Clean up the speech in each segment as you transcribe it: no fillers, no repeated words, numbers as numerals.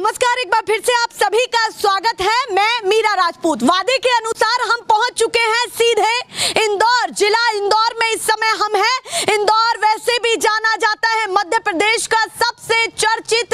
नमस्कार, एक बार फिर से आप सभी का स्वागत है। मैं मीरा राजपूत। वादे के अनुसार हम पहुंच चुके हैं सीधे इंदौर। जिला इंदौर में इस समय हम हैं। इंदौर वैसे भी जाना जाता है मध्य प्रदेश का सबसे चर्चित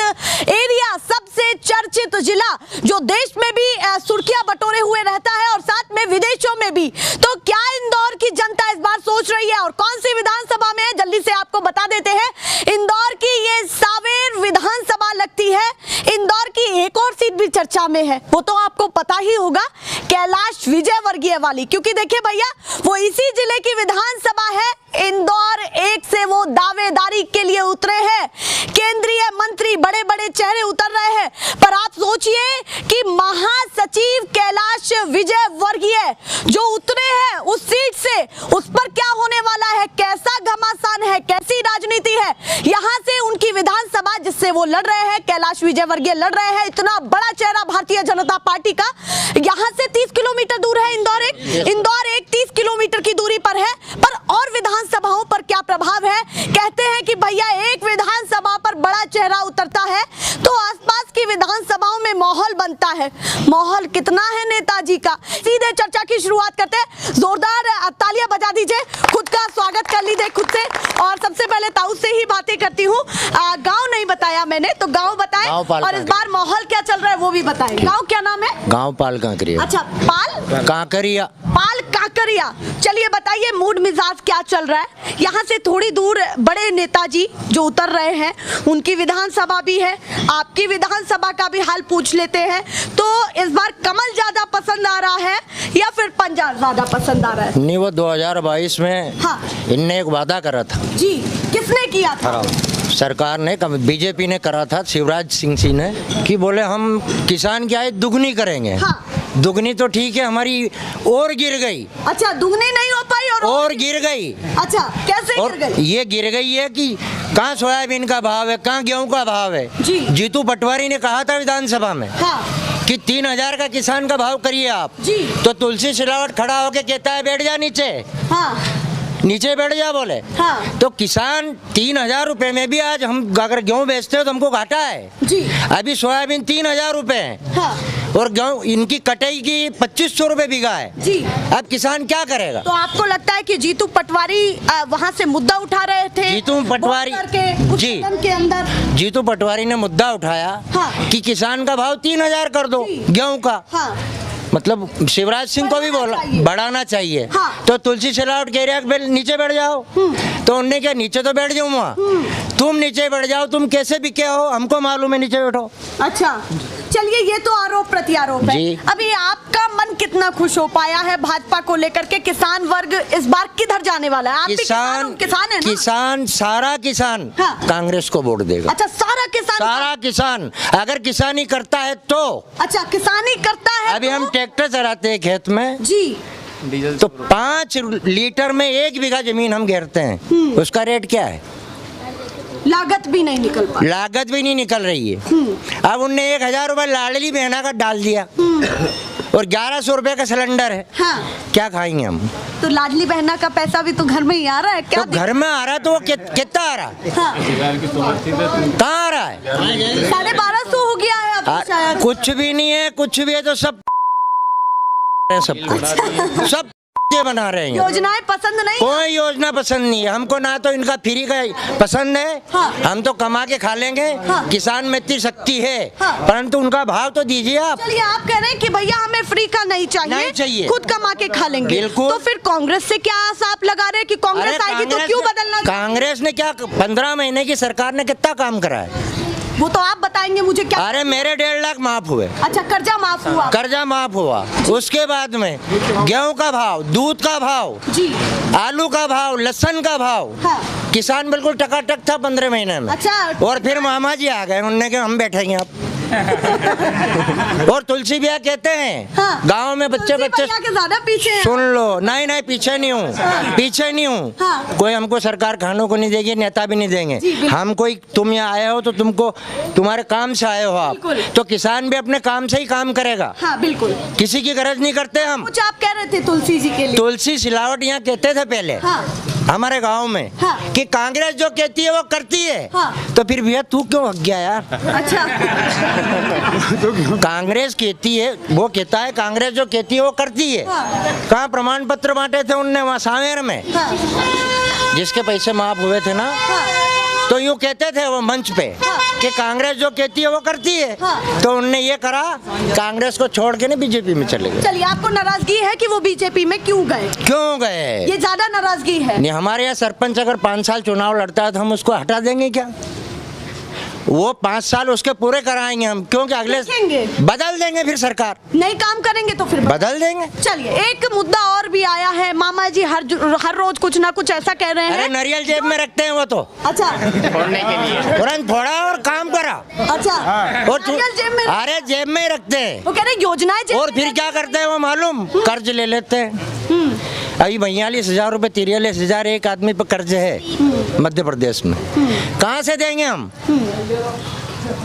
एरिया, सबसे चर्चित जिला, जो देश में भी सुर्खियां बटोरे हुए रहता है और साथ में विदेशों में भी। तो क्या इंदौर की जनता इस बार सोच रही है और कौन सी विधानसभा में है, जल्दी से आपको बता देते हैं। इंदौर की ये सावेर विधानसभा लगती है। इंदौर की एक और सीट भी चर्चा में है, वो तो आपको पता ही होगा, कैलाश विजयवर्गीय वाली। क्योंकि देखिए भैया, वो इसी जिले की विधानसभा है। इंदौर एक से वो दावेदारी के लिए उतरे हैं। केंद्रीय मंत्री, बड़े बड़े चेहरे उतर रहे हैं। पर आप सोचिए कि महासचिव कैलाश विजयवर्गीय जो उतरे हैं उस सीट से, उस पर क्या होने वाला है, कैसा घमासान है, कैसी राजनीति है। यहाँ से उनकी विधानसभा जिससे वो लड़ रहे हैं, कैलाश विजयवर्गीय लड़ रहे हैं, इतना बड़ा चेहरा भारतीय जनता पार्टी का। यहाँ से 30 किलोमीटर दूर है इंदौर एक 30 किलोमीटर की दूरी पर है। पर और विधानसभाओं पर क्या प्रभाव है? कहते हैं कि भैया एक विधानसभा पर बड़ा चेहरा उतरता है तो आसपास की विधानसभाओं में माहौल बनता है। माहौल कितना है नेताजी का। सीधे चर्चा की शुरुआत करते हैं। जोरदार तालियां बजा दीजिए, खुद का स्वागत कर लीजिए खुद से। और सबसे पहले ताऊ से ही बातें करती हूँ। गांव नहीं बताया मैंने, तो गांव बताएं और इस बार माहौल क्या चल रहा है वो भी बताएं। गांव क्या नाम है? गांव पाल कांकरिया। अच्छा, पाल कांकरिया। पाल कांकरिया। चलिए बताइए, मूड मिजाज क्या चल रहा है? यहाँ से थोड़ी दूर बड़े नेताजी जो उतर रहे हैं, उनकी विधानसभा भी है, आपकी विधानसभा का भी हाल पूछ लेते हैं। तो इस बार कमल ज्यादा पसंद आ रहा है या फिर पंजा ज्यादा पसंद आ रहा है? नहीं, वो 2022 में हाँ, इनने एक वादा करा था। जी, किसने किया था? सरकार ने, बीजेपी ने करा था, शिवराज सिंह जी ने, कि बोले हम किसान की आय दुगनी करेंगे। हाँ। दुगनी तो ठीक है, हमारी और गिर गई। अच्छा, दुगनी नहीं हो पाई और गिर गई। अच्छा, कैसे गिर गई? ये गिर गई है कि कहाँ सोयाबीन का भाव है, कहाँ गेहूं का भाव है। जी। जीतू पटवारी ने कहा था विधानसभा में, हाँ, कि 3000 का किसान का भाव करिए आप। जी। तो तुलसी सिलावट खड़ा होके कहता है बैठ जा नीचे। हाँ, नीचे बैठ जा बोले। हाँ। तो किसान 3000 रुपए में भी आज हम अगर गेहूं बेचते हो तो हमको घाटा है। जी। अभी सोयाबीन 3000 रुपए है। हाँ। और गेहूं इनकी कटाई की 2500 रुपए बीघा है। जी। अब किसान क्या करेगा? तो आपको लगता है कि जीतू पटवारी वहाँ से मुद्दा उठा रहे थे? जीतू पटवारी जी के अंदर जीतू पटवारी ने मुद्दा उठाया। हाँ। कि किसान का भाव 3000 कर दो गेहूं का। हाँ। मतलब शिवराज सिंह को भी बोला बढ़ाना चाहिए। हाँ। तो तुलसी सिलावट कह रहे हैं नीचे बैठ जाओ। तो उनने क्या, नीचे तो बैठ जाऊँ वहाँ, तुम नीचे बैठ जाओ, तुम कैसे बिके हो हमको मालूम है, नीचे बैठो। अच्छा, चलिए, ये तो आरोप प्रत्यारोप है। अभी आपका मन कितना खुश हो पाया है भाजपा को लेकर के? किसान वर्ग इस बार किधर जाने वाला है? आप किसान है ना? किसान, सारा किसान। हाँ। कांग्रेस को वोट देगा। अच्छा, सारा किसान अगर किसानी करता है तो। अच्छा, किसानी करता है। अभी हम ट्रैक्टर चलाते हैं खेत में जी, तो 5 लीटर में 1 बीघा जमीन हम घेरते हैं। उसका रेट क्या है? लागत भी नहीं निकल रही है। अब उनने 1000 रुपए लाडली बहना का डाल दिया और 1100 रुपए का सिलेंडर है। हाँ। क्या खाएंगे हम? तो लाडली बहना का पैसा भी तो घर में ही आ रहा है। क्या तो घर में आ रहा है तो वो कितना आ रहा है? हाँ। कहाँ आ रहा है? 1250 हो गया है अब शायद। कुछ भी नहीं है, कुछ भी है तो सब सब बना रहे हैं। योजनाएं पसंद नहीं? कोई योजना पसंद नहीं है हमको, ना तो इनका फ्री का पसंद है। हाँ। हम तो कमा के खा लेंगे। हाँ। किसान में इतनी शक्ति है। हाँ। परंतु उनका भाव तो दीजिए आप। चलिए, आप कह रहे हैं कि भैया हमें फ्री का नहीं चाहिए, खुद कमा के खा लेंगे। बिल्कुल। तो फिर कांग्रेस से क्या आशा आप लगा रहे हैं कि कांग्रेस आएगी तो क्यों बदलना? कांग्रेस ने क्या 15 महीने की सरकार ने कितना काम करा है वो तो आप बताएंगे मुझे। क्या? अरे मेरे 1.5 लाख माफ हुए। अच्छा, कर्जा माफ हुआ। उसके बाद में गेहूं का भाव, दूध का भाव जी, आलू का भाव, लहसुन का भाव। हाँ। किसान बिल्कुल टकाटक था 15 महीने में। अच्छा। और फिर मामा जी आ गए, उन्होंने कहा हम बैठेंगे आप। और तुलसी ब्याह कहते हैं। हाँ। गाँव में बच्चे ज्यादा पीछे हैं। सुन लो, नहीं पीछे नहीं हूँ। हाँ। पीछे नहीं हूँ। हाँ। कोई हमको सरकार खानों को नहीं देगी, नेता भी नहीं देंगे। हम कोई, तुम यहाँ आए हो तो तुमको तुम्हारे काम से आए हो आप, तो किसान भी अपने काम से ही काम करेगा। हाँ, बिल्कुल। किसी की गरज नहीं करते हम। कुछ आप कह रहे थे तुलसी जी के लिए? तुलसी सिलावट यहाँ कहते थे पहले। हाँ। हमारे गांव में हाँ। कि कांग्रेस जो कहती है वो करती है। हाँ। तो फिर भैया तू क्यों हक गया यार? अच्छा कांग्रेस कहती है, वो कहता है कांग्रेस जो कहती है वो करती है। हाँ। कहाँ प्रमाण पत्र बांटे थे उनने? वहाँ सांवेर में, हाँ, जिसके पैसे माफ हुए थे ना, हाँ, तो यूँ कहते थे वो मंच पे कि कांग्रेस जो कहती है वो करती है। हाँ। तो उनने ये करा, कांग्रेस को छोड़ के ना बीजेपी में चले गए। चलिए, आपको नाराजगी है कि वो बीजेपी में क्यों गए? क्यों गए? ये ज्यादा नाराजगी है। नहीं, हमारे यहाँ सरपंच अगर 5 साल चुनाव लड़ता है तो हम उसको हटा देंगे क्या? वो 5 साल उसके पूरे कराएंगे हम, क्योंकि अगले देखेंगे। बदल देंगे, फिर सरकार नहीं काम करेंगे तो फिर बदल देंगे। चलिए, एक मुद्दा और भी आया है। मामा जी हर रोज कुछ ना कुछ ऐसा कह रहे अरे हैं। नारियल जेब में रखते हैं वो तो, अच्छा तुरंत फोड़ा और काम करा। अच्छा, और नारियल जेब में, अरे जेब में ही रखते हैं। वो कह रहे योजनाएं जेब और में फिर क्या करते हैं वो मालूम? कर्ज ले लेते हैं। अभी 42,000 रुपये 43,000 एक आदमी पर कर्ज है मध्य प्रदेश में। कहाँ से देंगे हम?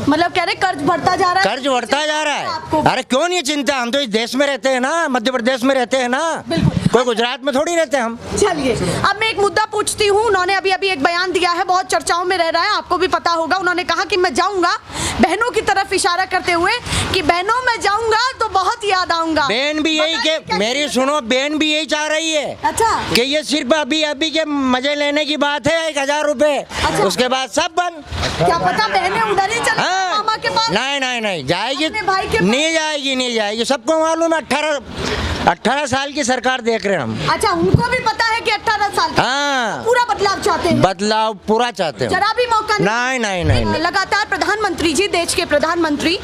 मतलब कह रहे कर्ज बढ़ता जा रहा है। कर्ज बढ़ता जा रहा आपको- है। अरे क्यों नहीं चिंता? हम तो इस देश में रहते हैं ना, मध्य प्रदेश में रहते हैं ना, बिल्कुल। कोई गुजरात में थोड़ी रहते हैं हम। चलिए, अब मैं एक मुद्दा पूछती हूँ। उन्होंने अभी एक बयान दिया है, बहुत चर्चाओं में रह रहा है, आपको भी पता होगा। उन्होंने कहा कि मैं जाऊंगा, बहनों की तरफ इशारा करते हुए कि बहनों मैं जाऊंगा तो बहुत याद आऊंगा। बहन भी यही बताइए के क्या मेरी कहना सुनो, बहन भी यही चाह रही है अच्छा कि ये सिर्फ अभी अभी के मजे लेने की बात है, 1,000 रुपए, अच्छा। उसके बाद सब बंद। क्या पता बहनें उधर ही चले जाएं हाँ। मामा के पास। नहीं जाएगी, अपने भाई के पास। नहीं जाएगी। सबको मालूम है, 18 साल की सरकार देख रहे हैं हम। अच्छा, उनको भी पता है कि 18 साल का हाँ, पूरा बदलाव चाहते हैं। बदलाव पूरा चाहते हैं। जरा भी मौका नहीं। लगातार प्रधानमंत्री जी, देश के प्रधानमंत्री,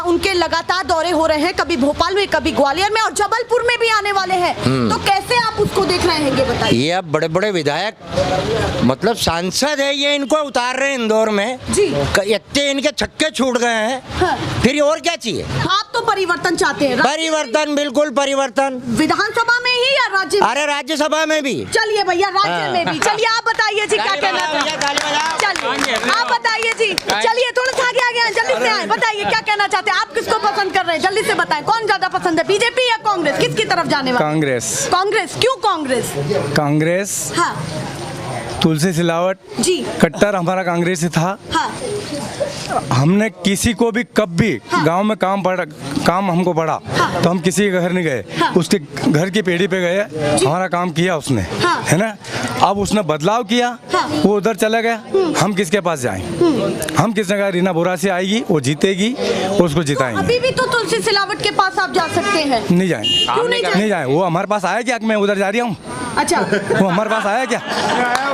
उनके लगातार दौरे हो रहे हैं, कभी भोपाल में, कभी ग्वालियर में और जबलपुर में भी आने वाले हैं। तो कैसे आप उसको देख रहे हैं, ये बताइए। ये अब बड़े बड़े विधायक, मतलब सांसद है, ये इनको उतार रहे हैं इंदौर में जी। इतने इनके छक्के छूट गए हैं। हाँ। फिर और क्या चाहिए? आप तो परिवर्तन चाहते हैं। परिवर्तन, बिल्कुल परिवर्तन। विधानसभा में ही या राज्य में? अरे राज्यसभा में भी। चलिए भैया, राज्य हाँ। में भी। चलिए, आप बताइए जी, क्या कहना चाहते हैं? चलिए, आप बताइए जी। चलिए, थोड़ा सा आगे आए, जल्दी से आए, बताइए क्या कहना चाहते हैं। आप किसको पसंद कर रहे हैं, जल्दी से बताएं। कौन ज्यादा पसंद है, बीजेपी या कांग्रेस? किसकी तरफ जाने वाले? कांग्रेस। कांग्रेस क्यों कांग्रेस? कांग्रेस, हाँ तुलसी सिलावट जी, कट्टर हमारा कांग्रेस ही था। हाँ हमने किसी को भी कब भी गांव में काम हमको पड़ा तो हम किसी के घर नहीं गए, हाँ। उसके घर की पेड़ी पे गए, हमारा काम किया उसने, हाँ। है ना। अब उसने बदलाव किया, हाँ। वो उधर चला गया, हम किसके पास जाएं? हम किसने कहा रीना बोरा से आएगी, वो जीतेगी, उसको जिताएंगे। अभी भी तो तुलसी सिलावट के पास आप जा सकते हैं। नहीं जाएंगे, क्यों नहीं जाएंगे? नहीं जाए। वो हमारे पास आया क्या? मैं उधर जा रही हूँ, अच्छा वो हमारे पास आया क्या?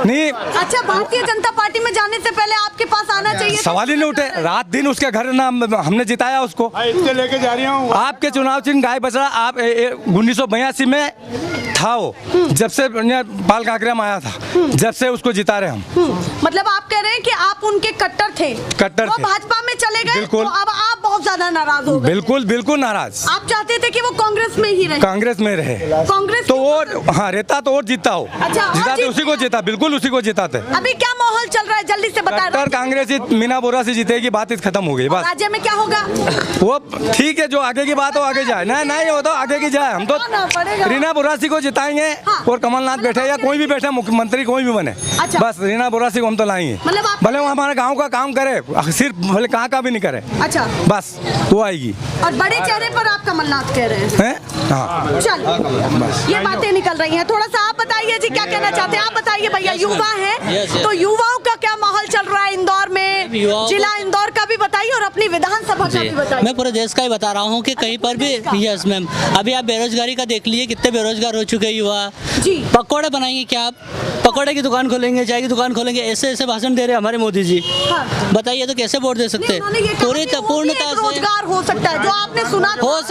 नहीं, अच्छा, भारतीय जनता पार्टी में जाने से पहले आपके पास आना चाहिए। सवाल ही नहीं उठे। रात दिन उसके घर ना हमने जिताया उसको। इसके लेके जा रही हूँ। आपके चुनाव चिन्ह गाय बछड़ा आप 1982 में था वो, जब से बाल कांकरेम आया था, जब से उसको जिता रहे हम। मतलब आप कह रहे हैं कि आप उनके कट्टर थे, कट्टर वो थे। भाजपा में चले गए, बिल्कुल। तो अब आप बहुत ज्यादा नाराज हो गए। बिल्कुल नाराज। आप चाहते थे कि वो कांग्रेस में ही रहे। कांग्रेस में रहे कांग्रेस तो क्यों? वो, हाँ, रहता तो और जीतता हो। अच्छा, और जिताते जीतता उसी को है। जीता, बिल्कुल उसी को जिताते। अभी क्या माहौल चल रहा है, जल्दी से बताएं। कट्टर कांग्रेस ही मीना बोरा से जीतेगी, बात ही खत्म हो गई बस। राज्य में क्या होगा? वो ठीक है, जो आगे की बात हो आगे जाए। नहीं वो तो आगे की जाए। हम तो आना पड़ेगा। रीना बोरासी को जिताएंगे, हाँ। और कमलनाथ बैठे या कोई भी बैठे, मुख्यमंत्री कोई भी बने, अच्छा। बस रीना बोरासी को हम तो लाएंगे। मतलब आप- भले वो हमारे गांव का काम करे, सिर्फ भले कहाँ का भी नहीं करे, अच्छा, बस वो आएगी। और बड़े चेहरे पर आप कमलनाथ कह रहे हैं। हैं? हाँ, चल, ये बातें निकल रही हैं। थोड़ा सा आप बताइए जी, क्या कहना चाहते हैं? आप बताइए भैया, युवा हैं, तो युवाओं का क्या माहौल चल रहा है इंदौर में? जिला इंदौर का भी बताइए और अपनी विधानसभा का भी बताइए। मैं पूरे देश का ही बता रहा हूँ कि कहीं पर भी, यस मैम, अभी आप बेरोजगारी का देख लीजिए, कितने बेरोजगार हो चुके युवा। जी। पकौड़े बनाएंगे क्या आप? पकौड़े की दुकान खोलेंगे, चाय की दुकान खोलेंगे, ऐसे भाषण दे रहे हैं हमारे मोदी जी। हाँ। बताइए तो कैसे वोट दे सकते उन्होंने ये हैं? कहा पूरी कि वो भी पूर्णता एक से रोजगार हो सकता है, जो आपने सुना था। हो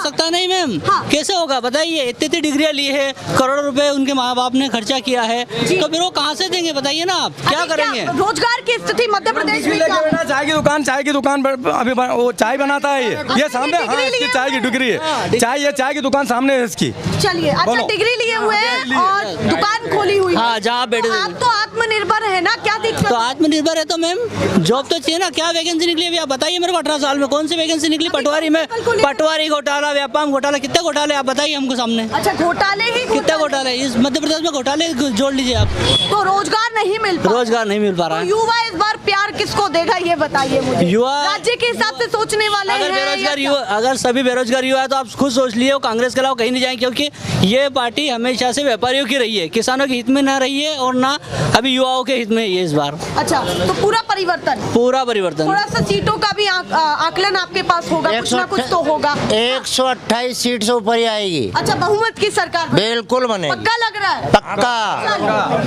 सकता नहीं मैम। हाँ। कैसे होगा बताइए? इतनी डिग्रियां ली है, करोड़ों रुपए उनके माँ बाप ने खर्चा किया है, तो फिर वो कहाँ से देंगे बताइए ना आप? क्या अभी करेंगे? रोजगार की स्थिति मध्य प्रदेश में क्या है? चाय की दुकान अभी वो चाय बनाता है, ये सामने। हाँ, डिग्री इसकी लिए चाय की डिग्री है, चाय की दुकान सामने है इसकी। चलिए, अच्छा, बोलो। डिग्री लिए हुए हैं और दुकान खोली हुई है। हाँ, जहाँ बैठे आप तो आत्मनिर्भर है ना, क्या दिक्कत? तो आत्मनिर्भर है तो मैम जॉब तो चाहिए ना। क्या वैकेंसी निकली अभी आप बताइए मेरे को, 18 साल में कौन सी वैकेंसी निकली? पटवारी में, पटवारी घोटाला, व्यापार घोटाला, कितने घोटाले आप बताइए हमको सामने। अच्छा, घोटाले ही कितने घोटाले इस मध्य प्रदेश में? घोटाले जोड़ लीजिए आप। तो रोजगार नहीं मिल पा, रोजगार नहीं मिल पा रहा तो है। युवा इस बार प्यार किसको देगा ये बताइए मुझे। युवा राज्य के हिसाब से सोचने वाले अगर हैं बेरोजगार या युवा, अगर सभी बेरोजगार युवा है तो आप खुद सोच लिए, वो कांग्रेस के अलावा कहीं नहीं जाएंगे, क्योंकि ये पार्टी हमेशा से व्यापारियों की रही है, किसानों के हित में ना रही है और ना अभी युवाओं के हित में है इस बार। अच्छा, तो पूरा परिवर्तन, पूरा परिवर्तन। थोड़ा सा सीटों का भी आकलन आपके पास होगा, कुछ ना कुछ तो होगा। 128 सीट से ऊपर ही आएगी। अच्छा, बहुमत की सरकार बिल्कुल बने, पक्का लग रहा है? पक्का।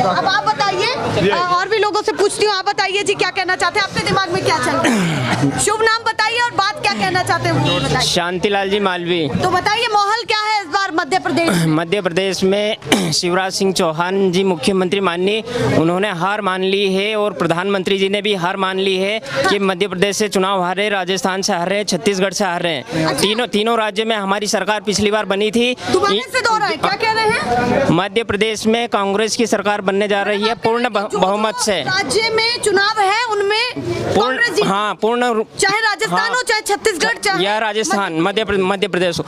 अब आप बताइए, और भी लोगों से पूछती हूँ, आप बताइए जी क्या कहना चाहते हैं, आपके दिमाग में क्या चल रहा है? शुभ नाम बताइए और बात क्या कहना चाहते हैं वो बताइए। शांतिलाल जी मालवी। तो बताइए माहौल क्या है इस बार मध्य प्रदेश में? मध्य प्रदेश में शिवराज सिंह चौहान जी मुख्यमंत्री माननीय, उन्होंने हार मान ली है और प्रधानमंत्री जी ने भी हार मान ली है कि मध्य प्रदेश से चुनाव हारे, राजस्थान से हार रहे हैं, छत्तीसगढ़ से हार रहे हैं। तीनों राज्य में हमारी सरकार पिछली बार बनी थी। दोबारा से दोहरा है, क्या कह रहे हैं? मध्य प्रदेश में कांग्रेस की सरकार बनने जा रही है पूर्ण बहुमत से। राज्य में चुनाव है उनमें कांग्रेस जीत, हाँ पूर्ण, चाहे राजस्थान हो चाहे छत्तीसगढ़ चाहे या राजस्थान, मध्य प्रदेश हो,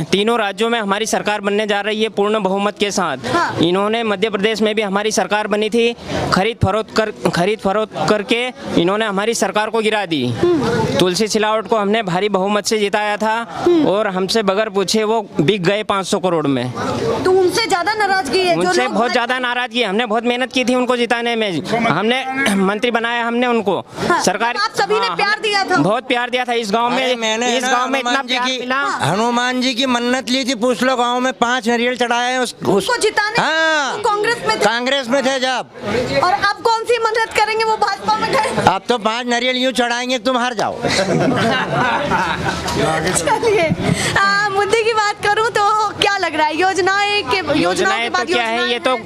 तीनों राज्यों में हमारी सरकार बनने जा रही है पूर्ण बहुमत के साथ। हाँ। इन्होंने मध्य प्रदेश में भी हमारी सरकार बनी थी, खरीद फरोख्त करके इन्होंने हमारी सरकार को गिरा दी। तुलसी सिलावट को हमने भारी बहुमत से जिताया था और हमसे बगैर पूछे वो बिक गए 500 करोड़ में। तो उनसे ज्यादा नाराजगी है, जो उनसे लोग बहुत ज्यादा नाराजगी है। हमने बहुत मेहनत की थी उनको जिताने में, हमने मंत्री बनाया हमने उनको। हाँ, सरकार आप सभी ने प्यार दिया था, बहुत प्यार दिया था इस गांव में। इस गांव में इतना प्यार मिला। हनुमान जी की मन्नत ली थी, पूछ लो, गांव में 5 नारियल चढ़ाए हैं उसको जिताने। हाँ, कांग्रेस में थे। कांग्रेस में थे जब। और अब कौन सी मदद करेंगे, वो भाजपा में गए। अब तो 5 नारियल यूं चढ़ाएंगे तुम हार जाओ। चलिए, मुद्दे की बात करूं तो क्या लग रहा है, योजनाएं तो क्या है, ये तो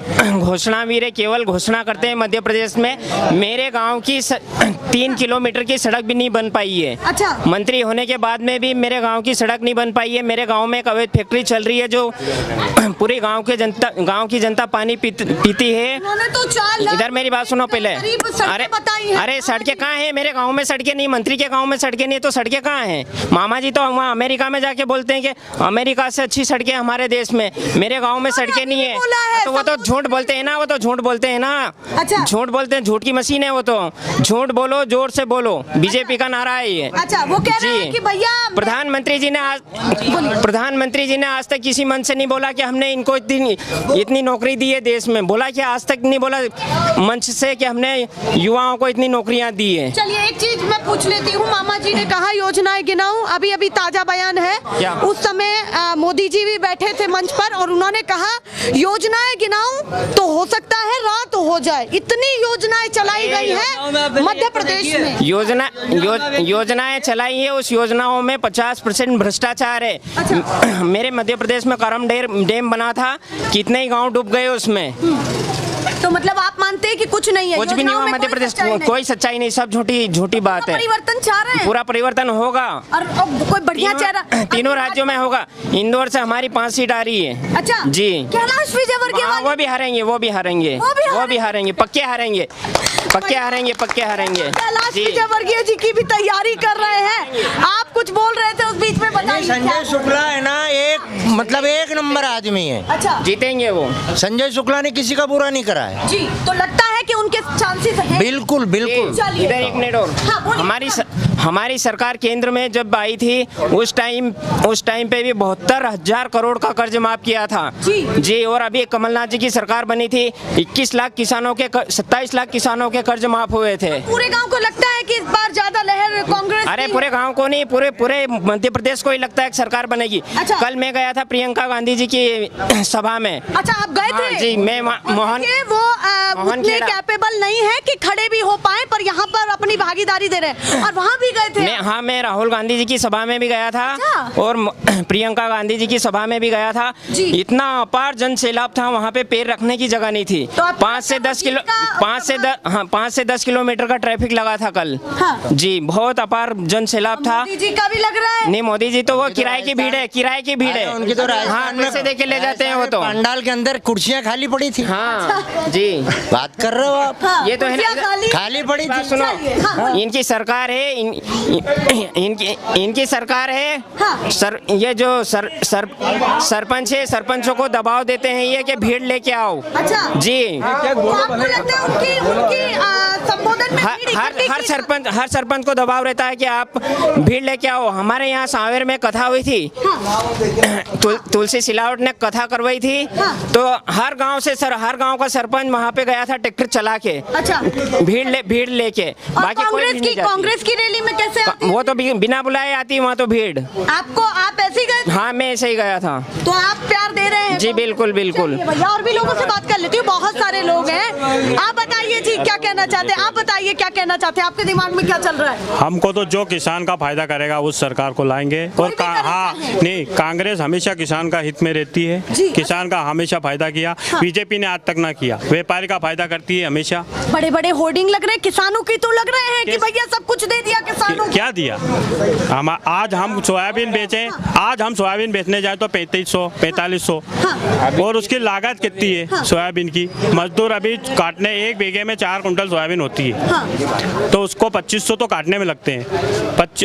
घोषणा वीर है, केवल घोषणा करते हैं। मध्य प्रदेश में मेरे गांव की 3 किलोमीटर की सड़क भी नहीं बन पाई है। अच्छा। मंत्री होने के बाद में भी मेरे गांव की सड़क नहीं बन पाई है। मेरे गांव में एक अवैध फैक्ट्री चल रही है जो पूरी गांव की जनता पानी पीती है। उन्होंने तो 4 लाख इधर मेरी बात सुनो पहले। अरे सड़कें कहाँ हैं? मेरे गांव में सड़कें नहीं, मंत्री के गांव में सड़कें नहीं, तो सड़कें कहाँ हैं? मामा जी तो वहाँ अमेरिका में जाके बोलते हैं कि अमेरिका से अच्छी सड़कें हमारे देश में, मेरे गांव में सड़कें नहीं है। तो वो तो झूठ बोलते हैं ना, वो तो झूठ बोलते हैं ना। अच्छा। झूठ बोलते हैं, झूठ की मशीन है वो तो। झूठ बोलो, जोर से बोलो, बीजेपी का नारा है ये। अच्छा, वो कह रहे हैं कि भैया प्रधानमंत्री जी ने आज तक किसी मन से नहीं बोला कि हमने इनको इतनी नौकरी दी है देश में। बोला कि आज तक नहीं बोला मंच से कि हमने युवाओं को इतनी नौकरियां दी है। चलिए, एक चीज मैं पूछ लेती हूँ, मामा जी ने कहा योजनाएं गिनाऊं, अभी ताजा बयान है। क्या? उस समय मोदी जी भी बैठे थे मंच पर और उन्होंने कहा योजनाएं गिनाऊं तो हो सकता है रात हो जाए, इतनी योजनाएं चलाई गई है मध्य प्रदेश में। योजनाएं चलाई है, उस योजनाओं में 50% भ्रष्टाचार है। अच्छा। मेरे मध्य प्रदेश में करम डैम बना था, कितने ही गांव डूब गए उसमें। तो मतलब आप मानते हैं कि कुछ नहीं है, कुछ भी नहीं हुआ मध्य प्रदेश, कोई सच्चाई नहीं, सब झूठी बात है। परिवर्तन चाह रहे हैं, पूरा परिवर्तन होगा और कोई बढ़िया चेहरा तीनों राज्यों में होगा। इंदौर से हमारी 5 सीट आ रही है। अच्छा जी, कैलाश विजयवर्गीय वाले वो भी हारेंगे, पक्के हारेंगे। कैलाश विजयवर्गीय जी की भी तैयारी कर रहे हैं। आप कुछ बोल रहे थे उस बीच में, बताइए। संजय शुक्ला है ना, एक नंबर आदमी है। अच्छा, जीतेंगे वो। संजय शुक्ला ने किसी का बुरा नहीं करा है जी, तो लगता है कि उनके चांसेस हैं। बिल्कुल। चलिए। इधर एक मिनट और। हाँ, बोलिए। हमारी सरकार केंद्र में जब आई थी उस टाइम पे भी 72,000 करोड़ का कर्ज माफ किया था जी। और अभी कमलनाथ जी की सरकार बनी थी, 27 लाख किसानों के कर्ज माफ हुए थे। पूरे गांव को लगता है कि इस बार ज्यादा लहर कांग्रेस अरे की पूरे गांव को नहीं, पूरे मध्य प्रदेश को ही लगता है कि सरकार बनेगी। अच्छा। कल मैं गया था प्रियंका गांधी जी की सभा में। अच्छा, आप गए थे? जी, मैं मोहन उतने कैपेबल नहीं है कि खड़े भी हो पाए, पर यहाँ पर अपनी भागीदारी दे रहे हैं और वहाँ भी गए थे। मैं राहुल गांधी जी की सभा में भी गया था। अच्छा। और प्रियंका गांधी जी की सभा में भी गया था जी। इतना अपार जन सैलाब था, वहाँ पे पैर रखने की जगह नहीं थी। तो 5 से 10 किलोमीटर का ट्रैफिक लगा था कल। हाँ। जी, बहुत अपार जन सैलाब था। मोदी जी का भी लग रहा है। नहीं, मोदी जी तो वो किराए की भीड़ है। उनकी तो राजस्थान में पैसे दे के ले जाते हैं वो तो। पंडाल के अंदर कुर्सियां खाली पड़ी थी। हाँ जी, बात कर रहे हो आप? ये तो है ना, खाली पड़ी बात थी। सुनो, हाँ। इनकी सरकार है, इनकी सरकार है। हाँ। ये जो सरपंच है, सरपंचों को दबाव देते हैं ये कि भीड़ लेके आओ। अच्छा जी, तो आपको लगता है उनकी संबोधन में भीड़ इकट्ठी की? हर सरपंच को दबाव रहता है कि आप भीड़ लेके आओ। हमारे यहाँ सांवेर में कथा हुई थी, तुलसी सिलावट ने कथा करवाई थी, तो हर गांव का सरपंच वहाँ पे गया था ट्रैक्टर चला के। अच्छा, भीड़ लेके। और बाकी कोई भी नहीं जाती। कांग्रेस की रैली में कैसे आती है? वो तो बिना बुलाए आती है वहाँ तो भीड़। आप ऐसे ही गए थे? हाँ, मैं ऐसे ही गया था। तो आप प्यार दे रहे हैं? जी बिल्कुल बिल्कुल। चलिए भैया, और भी लोगों से बात कर लेती हूँ, बहुत सारे लोग हैं। आप बताइए जी, क्या कहना चाहते हैं? आप बताइए क्या कहना चाहते हैं, आपके दिमाग में क्या चल रहा है? हमको तो जो किसान का फायदा करेगा उस सरकार को लाएंगे। और हाँ, नहीं, कांग्रेस हमेशा किसान का हित में रहती है, किसान का हमेशा फायदा किया। बीजेपी ने आज तक ना किया। व्यापारी का फायदा करती है हमेशा। बड़े बड़े होर्डिंग लग रहे हैं, किसानों की तो लग रहे हैं कि भैया सब कुछ दे दिया किसानों को। क्या दिया? आज हम सोयाबीन बेचें, आज हम सोयाबीन बेचने जाए तो 3500 4500, और उसकी लागत कितनी है सोयाबीन की? मजदूर अभी काटने, एक बीघे में 4 कुंटल सोयाबीन होती है, तो उसको 2500 तो काटने में लगते हैं,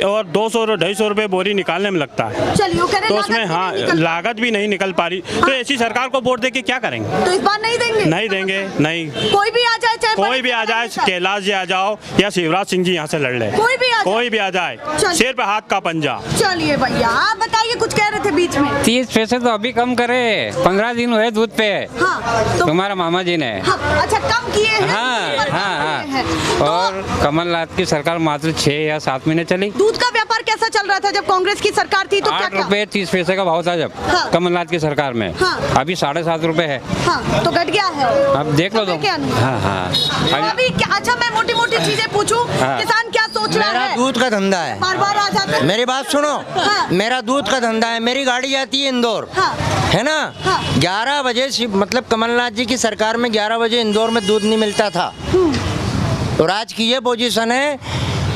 और 200-250 रुपए बोरी निकालने में लगता है। चलिए, वो कह रहे तो हैं उसमें हाँ, लागत भी नहीं निकल पा रही। तो ऐसी सरकार को वोट दे के क्या करेंगे? तो इस बार नहीं देंगे? नहीं देंगे, नहीं। कोई भी आ जाए, चाहे कोई भी आ जाए, कैलाश जी आ जाओ या शिवराज सिंह जी यहाँ से लड़ ले, कोई भी आ जाए। कोई भी आ जाए, चलिए। सिर पे हाथ का पंजा। चलिए भैया, आप बताइए, कुछ कह रहे थे बीच में। 30 पैसे तो अभी कम करे, 15 दिन हुए दूध पे। हाँ, तो तुम्हारा मामा जी ने। हाँ, अच्छा, कम किए हैं। हाँ हाँ हाँ। तो और कमलनाथ की सरकार मात्र 6 या 7 महीने चली। दूध का व्यापार कैसा चल रहा था जब कांग्रेस की सरकार थी? तो क्या 8 रुपए 30 पैसे का भाव था जब हाँ। कमलनाथ की सरकार में। हाँ। अभी 7.5 रुपए है। हाँ, तो घट गया है। अब देख लो समय तुम। के अनुसार। हाँ हाँ। तो अभी अच्छा, मैं मोटी मोटी चीजें पूछूं, हाँ। किसान क्या सोच रहा मेरा है? दूध का धंधा है। बार बार आ जाते हैं। मेरी बात सुनो, हाँ। मेरा दूध का धंधा है, मेरी गाड़ी जाती है इंदौर, हाँ। है ना? हाँ। 11 बजे मतलब कमलनाथ जी की सरकार में 11 बजे इंदौर में दूध नहीं मिलता था। और आज की ये पोजीशन है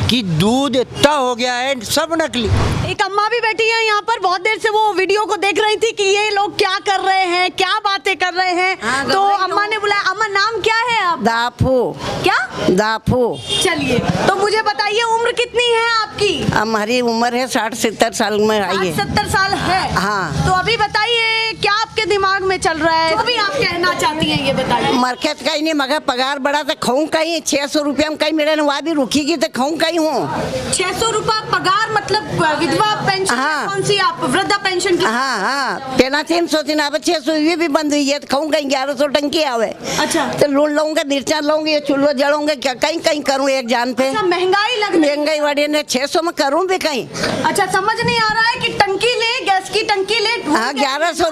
कि दूध इतना हो गया है, सब नकली। एक अम्मा भी बैठी है यहाँ पर, बहुत देर से वो वीडियो को देख रही थी कि ये लोग क्या कर रहे हैं, क्या बातें कर रहे हैं। हाँ, तो अम्मा ने बुलाया। अम्मा, नाम क्या है आप? दाफू। क्या? दाफू। चलिए, तो मुझे बताइए, उम्र कितनी है आपकी? हमारी उम्र है 60-70 साल में आई है। 70 साल है। हाँ। तो अभी बताइए, क्या आपके दिमाग में चल रहा है, जो भी आप कहना चाहती हैं ये बताइए। मरकत का ही नहीं, मगर पगार बढ़ा तो खाऊं कहीं 600 रुपया में कहीं मेरे वहाँ भी रुकीगी तो खाऊं कहीं हूँ। 600 रुपया पगार, मतलब विधवा पेंशन? हाँ। कौन सी आप वृद्धा पेंशन की? हाँ हाँ, पहला 300 दिन अब 600 ये भी बंद हुई है, तो खाऊं कहीं 1100 टंकी आवे। अच्छा। तो लून लाऊंगा, मिर्चा लाऊंगी, ये चूल्हो जलाऊंगा, क्या कहीं कहीं करूँ एक जान पे। अच्छा, महंगाई लग रही है। महंगाई बढ़ी ने 600 में करूँ भी कहीं। अच्छा, समझ नहीं आ रहा है कि टंकी ले, गैस की टंकी ले। हाँ, 1100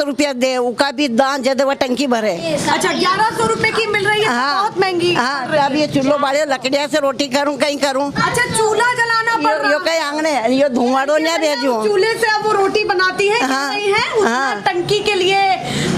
रुपया दे, उसका भी दान जब वो टंकी भरे। अच्छा, 1100 रुपए की मिल रही है। हाँ, बहुत महंगी। हाँ, अब ये चूल्हो बाड़े लकड़िया से रोटी करूँ कहीं करूँ। अच्छा, चूल्हा जलाना पड़ रहा यो कहीं आंगने यो धुआंड़ो न भेजू। चूल्हे से अब वो रोटी बनाती है। हाँ। नहीं है उतना हाँ। टंकी के लिए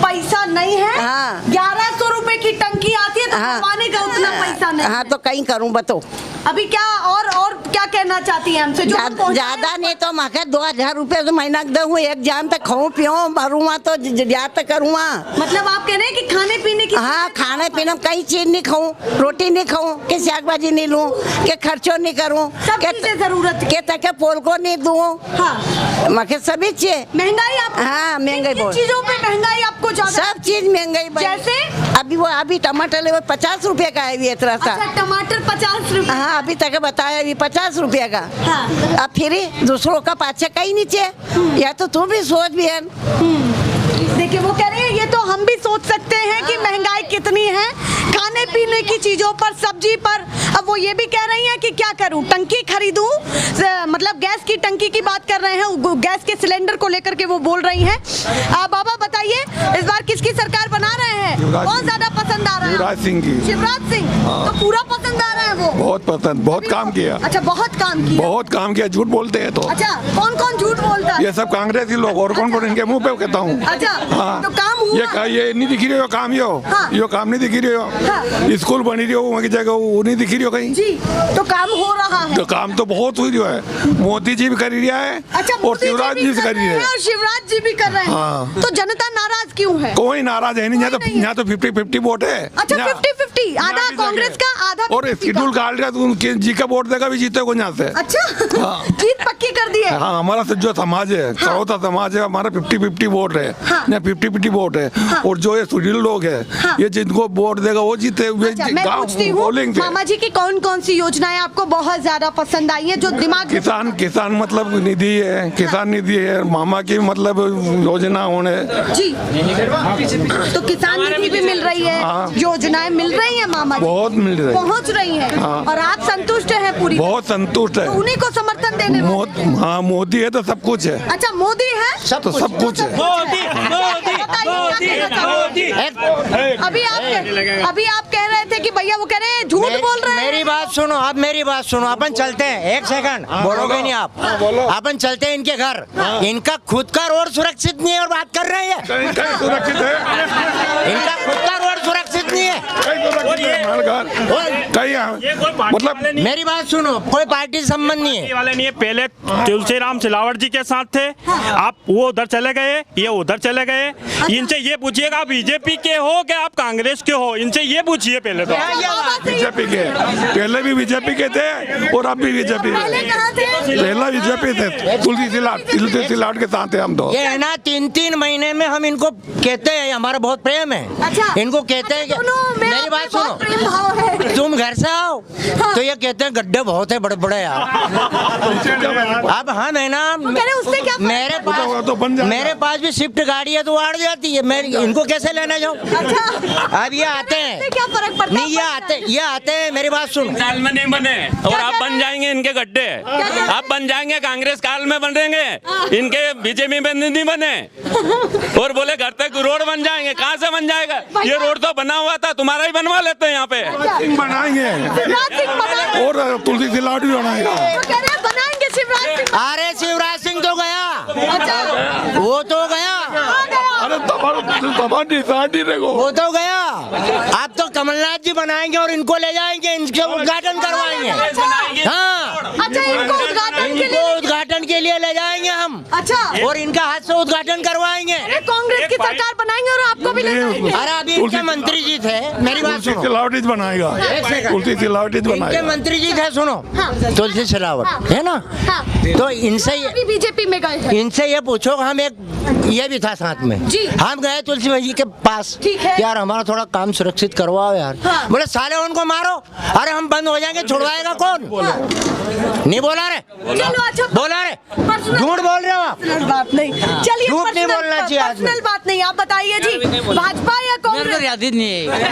पैसा नहीं है। हाँ। 1100 रुपए की टंकी आती है, तो हाँ। बनवाने का उतना पैसा नहीं हाँ, है। तो कहीं करूँ बताओ। अभी क्या और क्या कहना चाहती है हमसे? जो हम पहुंचाए ज्यादा नहीं तो मखे 2000 रुपए तो महीना दूँ, एक जान तक खाऊं पियो भरूँगा तो ज्यादा करूँगा। मतलब आप कह रहे हैं कि खाने पीने की? हाँ, खाने पीने कहीं चीज नहीं खाऊं, रोटी नहीं खाऊं, कि साग भाजी नहीं लूं, के खर्चो नहीं करूं, सब चीजें जरूरत है। के तक पोल को नहीं दूं। हाँ। मखे सभी चीज महंगाई आप? हाँ, महंगाई किन बहुत। चीजों पे महंगाई आपको ज्यादा? सब चीज महंगाई बढ़ी। जैसे? अभी टमाटर ले 50 रुपए का है, इतना सा। अच्छा, टमाटर 50 रुपए। हाँ, अभी तक बताया अभी 50 रुपए का। हाँ। अब फिर दूसरों का पाछे कहीं नीचे, या तो तू भी सोच भी है। देखिए, वो कह रहे हैं ये तो हम भी सोच सकते हैं कि महंगाई कितनी है खाने पीने की चीजों पर, सब्जी पर। अब वो ये भी कह रही हैं कि क्या करूं, टंकी खरीदूं, मतलब गैस की टंकी की बात कर रहे हैं, गैस के सिलेंडर को लेकर के वो बोल रही हैं। बाबा बताइए, इस बार किसकी सरकार बना रहे हैं? कौन ज्यादा पसंद आ रहा है? शिवराज सिंह की। शिवराज सिंह। तो पूरा पसंद आ रहा है वो? बहुत पसंद, बहुत काम किया। अच्छा, बहुत काम किया। बहुत काम किया, झूठ बोलते हैं तो। अच्छा, कौन कौन झूठ बोलता है? ये सब कांग्रेसी लोग, और कौन कौन इनके मुंह पे कहता हूँ। अच्छा, हाँ, तो काम हुआ? ये नहीं दिख रही हो काम, यो हाँ। हो, काम नहीं दिख रही हो। स्कूल बनी रही हो वहाँ की जगह वो नहीं दिख रही हो कहीं। जी, तो काम हो रहा है। तो काम तो बहुत हुई रहा है, मोदी जी भी कर रहा है। अच्छा, और शिवराज जी भी कर रही है और शिवराज जी भी कर रहे हैं। हाँ। तो जनता नाराज क्यों है? कोई नाराज है नहीं, यहाँ तो 50-50 वोट है। अच्छा, 50-50, आधा यहाँ भी कांग्रेस जगह का, आधा और BJP का। शेड्यूल काट का तो जी का वोट देगा भी जीते को यहाँ से। अच्छा, जीत पक्की कर दी है। हाँ, हमारा जो समाज है, चौथा समाज है, हमारा 50-50 वोट है। हाँ। 50-50 वोट है। और जो ये शेड्यूल लोग है, ये जिनको वोट देगा वो जीते। अच्छा, मैं पूछती हूँ, मामा जी की कौन कौन सी योजनाएं आपको बहुत ज्यादा पसंद आई है, जो दिमाग में- किसान मतलब निधि है, किसान निधि है, मामा की मतलब योजना होने। जी, तो किसान निधि भी मिल रही है, हाँ। योजनाएं मिल रही है मामा जी, बहुत मिल रही है। पहुंच रही है। हाँ। और आप संतुष्ट हैं पूरी? बहुत संतुष्ट है। तो उन्हीं को समर्थन देने वाले हैं। हाँ, मोदी है तो सब कुछ है। अच्छा, मोदी है तो सब कुछ है। अभी आप कह रहे थे कि भैया वो कह रहे हैं झूठ बोल रहे हैं। मेरी बात सुनो, आप मेरी बात सुनो। अपन चलते हैं, एक सेकंड बोलोगे नहीं आप। अपन चलते हैं इनके घर। इनका खुद का रोड सुरक्षित नहीं है और बात कर रहे हैं। कहीं सुरक्षित है, इनका खुद का रोड सुरक्षित नहीं है। मतलब मेरी बात सुनो, कोई पार्टी से संबंध नहीं है। ये वाले नहीं है, पहले तुलसीराम सिलावट जी के साथ थे, आप वो उधर चले गए, ये उधर चले गए। इनसे ये पूछिएगा आप बीजेपी के हो कि आप कांग्रेस के हो, इनसे ये पूछिए पहले तो। बीजेपी के, पहले भी बीजेपी के थे और अब भी बीजेपी पहले के। कहाँ थे? पहला बीजेपी थे, तुलसी सिलाट के साथ थे हम तो। ये है ना, 3-3 महीने में हम इनको कहते हैं हमारा बहुत प्रेम है। अच्छा। इनको कहते हैं कि मेरी बात सुनो, प्रेम भाव है। तुम घर से आओ तो ये कहते हैं गड्ढे बहुत है बड़े बड़े यार। अब हम है ना, कह रहे उससे क्या फर्क मेरे तो बन पास जाएगा। मेरे पास भी स्विफ्ट गाड़ी है तो आड़ जाती है। मैं इनको कैसे लेने जाऊँ? अच्छा, अब ये आते इससे हैं, क्या फर्क पड़ता है? नहीं ये आते हैं। मेरी बात सुन, काल में नहीं बने और आप बन जाएंगे इनके गड्ढे। क्या? आप बन जाएंगे, कांग्रेस काल में बनेंगे, इनके बीजेपी में नहीं बने। और बोले घर तक रोड बन जाएंगे, कहाँ से बन जाएगा? ये रोड तो बना हुआ था, तुम्हारा ही बनवा लेते हैं यहाँ पे। बनाएंगे शिवराज सिंह बनाएंगे। और तुलसी सिलाट भी बनाएगा। वो कह रहे हैं बनाएंगे शिवराज सिंह। अरे शिवराज सिंह तो गया, अच्छा, वो तो गया, कहाँ गया? अरे वो तो गया। अब तो कमलनाथ जी बनाएंगे और इनको ले जाएंगे, इनके उद्घाटन करवाएंगे। हाँ, अच्छा, इनको उद्घाटन के इनको लिए। उद्घाटन के लिए ले जाएंगे हम। अच्छा, और इनका हाथ से उद्घाटन करवाएंगे। अरे कांग्रेस की सरकार बनाएंगे और आपको भी ले जाएंगे। अरे अभी इनके मंत्री जी थे, मेरी बात तुलसी सुनो। सिलावट बनाएगा, एक सेकंड। तुलसी सिलावट इनके बनाएगा। मंत्री जी थे, सुनो, तुलसी सिलावट है ना। हाँ। तो इनसे अभी बीजेपी में गए हैं। इनसे ये पूछो, हम एक ये भी था साथ में, जी। हम गए तुलसी भाई जी के पास, ठीक है। यार हमारा थोड़ा काम सुरक्षित करवाओ यार। हाँ। बोले साले उनको मारो। अरे हम बंद हो जाएंगे, छुड़वाएगा कौन? नहीं बोला रे, चलो, अच्छा, बोला रे, पर्सनल- झूठ बोल रहे हो आप। पर्सनल बात नहीं, चलिए झूठ नहीं पर्सनल- बोलना चाहिए आदमी। पर्सनल बात नहीं, आप बताइए जी, भाजपा या कांग्रेस? याद ही नहीं है।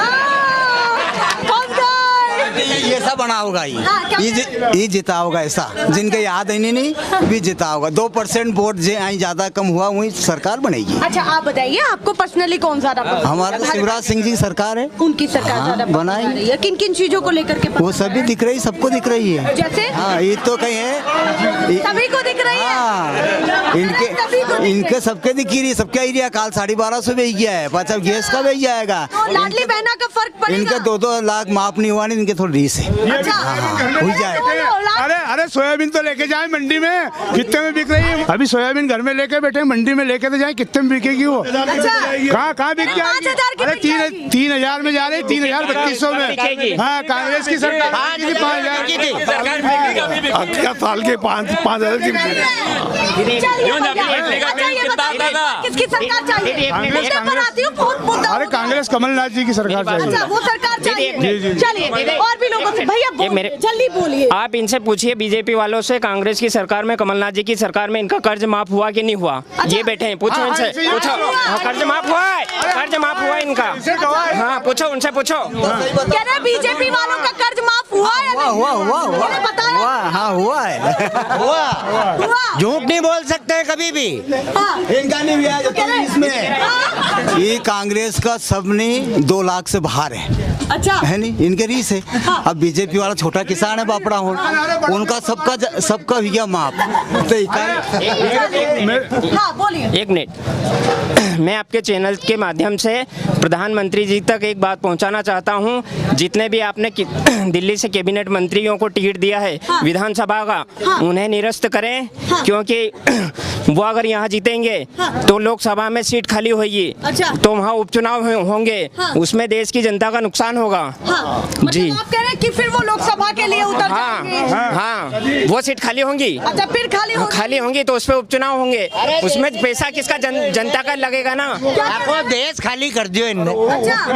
कौन सा? ये सब बना होगा हाँ, क्या ये जिता होगा ऐसा, जिनके याद है नहीं भी जिता होगा। 2% वोट ज्यादा कम हुआ वही सरकार बनेगी। अच्छा, आप बताइए, आपको पर्सनली कौन ज्यादा पसंद है? हमारा तो शिवराज सिंह जी सरकार है, उनकी सरकार हाँ, ज्यादा पसंद बनाएंगे। आ रही है। किन किन चीजों को लेकर के वो सभी दिख रही, सबको दिख रही है। जैसे? हाँ, ये तो कहीं है, सभी को दिख रही है। हाँ, सभी को दिख इनके रही सबके दिख रही, सबका एरिया काल 1250 बेच गया है, पाचा गैस का बेच जाएगा। तो लाडली बहना का फर्क पड़ेगा। इनके 2-2 लाख माफ नहीं हुआ, नहीं इनके थोड़ी रीस है। अच्छा, हो जाएगा। अरे सोयाबीन तो लेके जाए मंडी में, कितने में बिक रही है? अभी सोयाबीन घर में लेके बैठे, मंडी में लेके तो जाए, कितने में बिकेगी वो? कहाँ बिक जाएगी? 5,000 की अरे बिक जाएगी। 3,000 में जा रही, 3,3200 में। हाँ, कांग्रेस की सरकार 5,000 की थी। क्या साल के 5,000 की किसकी सरकार चाहिए? मुद्दे पर आती हूँ, बहुत मुद्दा अरे होगा। कांग्रेस कमलनाथ जी की सरकार अच्छा, चाहिए। वो सरकार चाहिए। जी। चलिए, और भी लोगों से, भैया बोलिए, जल्दी बोलिए। आप इनसे पूछिए बीजेपी वालों से, कांग्रेस की सरकार में, कमलनाथ जी की सरकार में इनका कर्ज माफ हुआ कि नहीं हुआ? ये बैठे हैं, पूछो इनसे, पूछो। हाँ, कर्ज माफ हुआ है, कर्ज माफ हुआ है इनका। हाँ, पूछो उनसे, पूछो। कह रहे बीजेपी वालों का कर्ज माफ हुआ या नहीं? हुआ मैंने बताया। हाँ, हुआ है। हुआ। झूठ नहीं बोल सकते हैं कभी भी। हाँ। इनका नहीं ब्याज इसमें। ये कांग्रेस का सबने 2 लाख से बाहर है। अच्छा है नहीं, इनके रीस है। अब बीजेपी वाला छोटा किसान है बापड़ा हो, उनका सबका भैया माफ। हाँ बोलिए। एक मिनट, मैं आपके चैनल के माध्यम से प्रधानमंत्री जी तक एक बात पहुंचाना चाहता हूं। जितने भी आपने दिल्ली से कैबिनेट मंत्रियों को टिकट दिया है विधानसभा का, उन्हें निरस्त करें, क्योंकि वो अगर यहाँ जीतेंगे तो लोकसभा में सीट खाली होगी, तो वहाँ उपचुनाव होंगे, उसमें देश की जनता का नुकसान होगा। जी आप कह रहे हैं कि फिर वो लोकसभा के लिए उतर जाएंगे? हाँ, वो सीट खाली होंगी। अच्छा, फिर खाली होंगी तो उस पर उपचुनाव होंगे, उसमें पैसा किसका जनता का लगेगा ना। आपको देश खाली कर दियो इनने,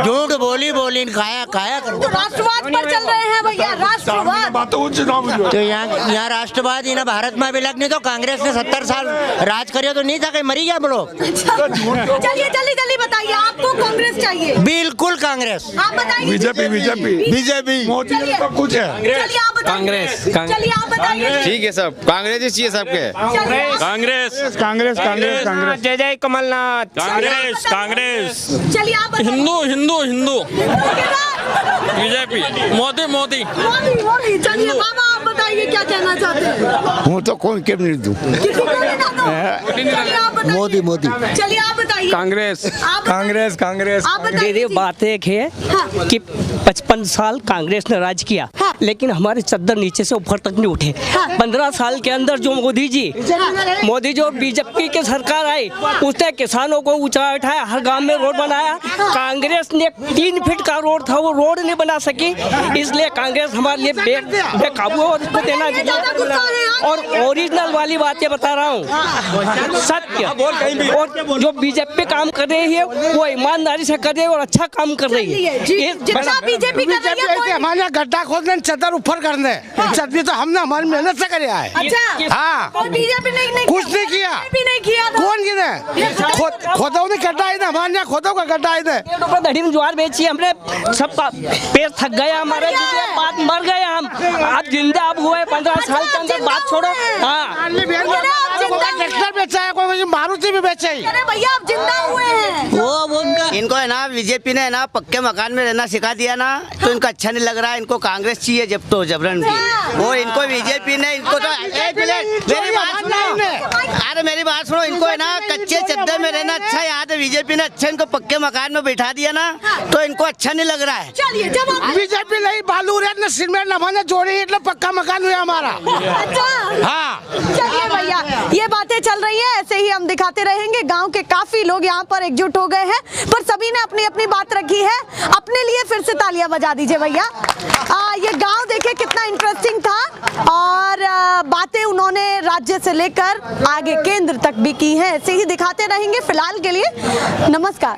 झूठ बोली काया कर दियो। राष्ट्रवाद पर चल रहे हैं भैया, राष्ट्रवाद। तो यहाँ राष्ट्रवाद ही ना भारत में भी लगने, तो कांग्रेस ने 70 साल राज करियो तो नहीं था, कहीं मरी गया हम लोग। चलिए जल्दी बताइए, आपको कांग्रेस चाहिए? बिल्कुल कांग्रेस। आप बताइए। बीजेपी मोदी जी सब कुछ है। चलिए आप बताइए। कांग्रेस। चलिए आप बताइए। ठीक है, सब कांग्रेस ही चाहिए सबके। कांग्रेस। जय जय कमलनाथ। कांग्रेस। चलिए आप बताइए। हिंदू बीजेपी मोदी। चलिए बाबा आप बताइए क्या कहना चाहते हैं? हूँ तो कौन के नहीं दूँ। किसी को नहीं ना दो। चलिए आप बताइए। मोदी। चलिए आप बताइए। कांग्रेस। आप बताइए। बात एक है कि 55 साल कांग्रेस ने राज किया, लेकिन हमारे चद्दर नीचे से ऊपर तक नहीं उठे। 15 साल के अंदर जो मोदी जी और बीजेपी की सरकार आई, उसने किसानों को ऊंचा उठाया, हर गांव में रोड बनाया। कांग्रेस ने 3 फीट का रोड था, वो रोड नहीं बना सकी, इसलिए कांग्रेस हमारे लिए बेकाबू है और इसको देना चाहिए। और ओरिजिनल वाली बातें बता रहा हूँ, सत्य। और जो बीजेपी काम कर रही है वो ईमानदारी से कर रही है और अच्छा काम कर रही है। जितना बीजेपी कर रही है, हमारे यहाँ गड्ढा खोदने चद्दर ऊपर करने, चटनी तो हमने हमारी मेहनत से करे है। अच्छा हाँ, बीजेपी नहीं कुछ नहीं किया। कौन गिने? खोदो ने गड्ढा है ना, हमारे यहाँ खोदो का गड्ढा है ना। दही में ज्वार बेची हमने, सबका पेट थक गया हमारे, बात मर गए हम। आप जिंदा अब हुए 15 साल के अंदर, बात छोड़ो। हाँ, ट्रैक्टर बेचा है, कोई मारुति भी बेचा है। अरे भैया आप जिंदा हुए हैं। इनको है ना बीजेपी ने है ना पक्के मकान में रहना सिखा दिया ना, तो इनको अच्छा नहीं लग रहा है। इनको कांग्रेस चाहिए जब तो जबरन की, वो इनको बीजेपी ने इनको तो मेरी बात सुनो, इनको है ना कच्चे चद्दर में रहना अच्छा है। यहाँ तो बीजेपी ने अच्छा इनको पक्के मकान में बैठा दिया ना, तो इनको अच्छा नहीं लग रहा है। चलिए जब बीजेपी नहीं बालू रेत ने सीमेंट नमाने जोड़ी, इतना पक्का मकान हुआ हमारा। हाँ, चलिए भैया, ये बातें चल रही हैं, ऐसे ही हम दिखाते रहेंगे। गांव के काफी लोग यहाँ पर एकजुट हो गए हैं, पर सभी ने अपनी अपनी बात रखी है। अपने लिए फिर से तालियां बजा दीजिए भैया। ये गांव देखिए कितना इंटरेस्टिंग था, और बातें उन्होंने राज्य से लेकर आगे केंद्र तक भी की हैं। ऐसे ही दिखाते रहेंगे। फिलहाल के लिए नमस्कार।